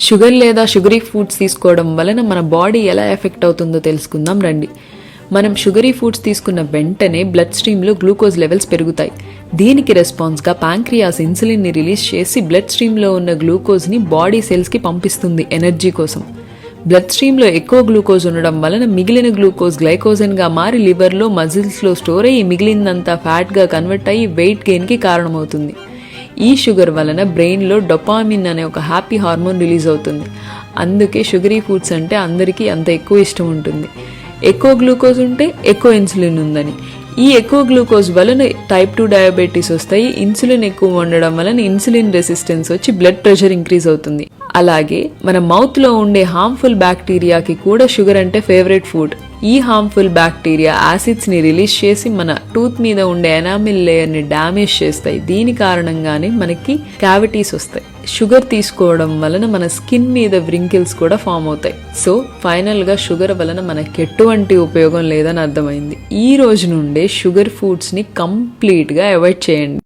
Sugar లేదా sugary foods తీసుకోవడం వలన మన బాడీ ఎలా ఎఫెక్ట్ అవుతుందో తెలుసుకుందాం రండి. మనం షుగరీ ఫుడ్స్ తీసుకున్న వెంటనే బ్లడ్ స్ట్రీమ్లో గ్లూకోజ్ లెవెల్స్ పెరుగుతాయి. దీనికి రెస్పాన్స్గా ప్యాంక్రియాస్ ఇన్సులిన్ని రిలీజ్ చేసి బ్లడ్ స్ట్రీమ్లో ఉన్న గ్లూకోజ్ని బాడీ సెల్స్కి పంపిస్తుంది ఎనర్జీ కోసం. బ్లడ్ స్ట్రీమ్లో ఎక్కువ గ్లూకోజ్ ఉండడం వలన మిగిలిన గ్లూకోజ్ గ్లైకోజన్గా మారి లివర్లో మజిల్స్లో స్టోర్ అయ్యి మిగిలిందంతా ఫ్యాట్గా కన్వర్ట్ అయ్యి వెయిట్ గెయిన్కి కారణమవుతుంది. ఈ షుగర్ వలన బ్రెయిన్లో డొపామిన్ అనే ఒక హ్యాపీ హార్మోన్ రిలీజ్ అవుతుంది. అందుకే షుగరీ ఫుడ్స్ అంటే అందరికీ అంత ఎక్కువ ఇష్టం ఉంటుంది. ఎక్కువ గ్లూకోజ్ ఉంటే ఎక్కువ ఇన్సులిన్ ఉందని. ఈ ఎక్కువ గ్లూకోజ్ వలన టైప్ 2 డయాబెటీస్ వస్తాయి. ఇన్సులిన్ ఎక్కువ ఉండడం వలన ఇన్సులిన్ రెసిస్టెన్స్ వచ్చి బ్లడ్ ప్రెషర్ ఇంక్రీజ్ అవుతుంది. అలాగే మన మౌత్లో ఉండే హార్మ్ఫుల్ బ్యాక్టీరియాకి కూడా షుగర్ అంటే ఫేవరెట్ ఫుడ్. ఈ హార్మ్ఫుల్ బ్యాక్టీరియా యాసిడ్స్ని రిలీజ్ చేసి మన టూత్ మీద ఉండే ఎనామిల్ లేయర్ని డ్యామేజ్ చేస్తాయి. దీని కారణంగానే మనకి క్యావిటీస్ వస్తాయి. షుగర్ తీసుకోవడం వలన మన స్కిన్ మీద వ్రింకిల్స్ కూడా ఫామ్ అవుతాయి. సో ఫైనల్గా షుగర్ వలన మనకి ఎటువంటి ఉపయోగం లేదని అర్థమైంది. ఈ రోజు నుండే షుగర్ ఫుడ్స్ని కంప్లీట్గా అవాయిడ్ చేయండి.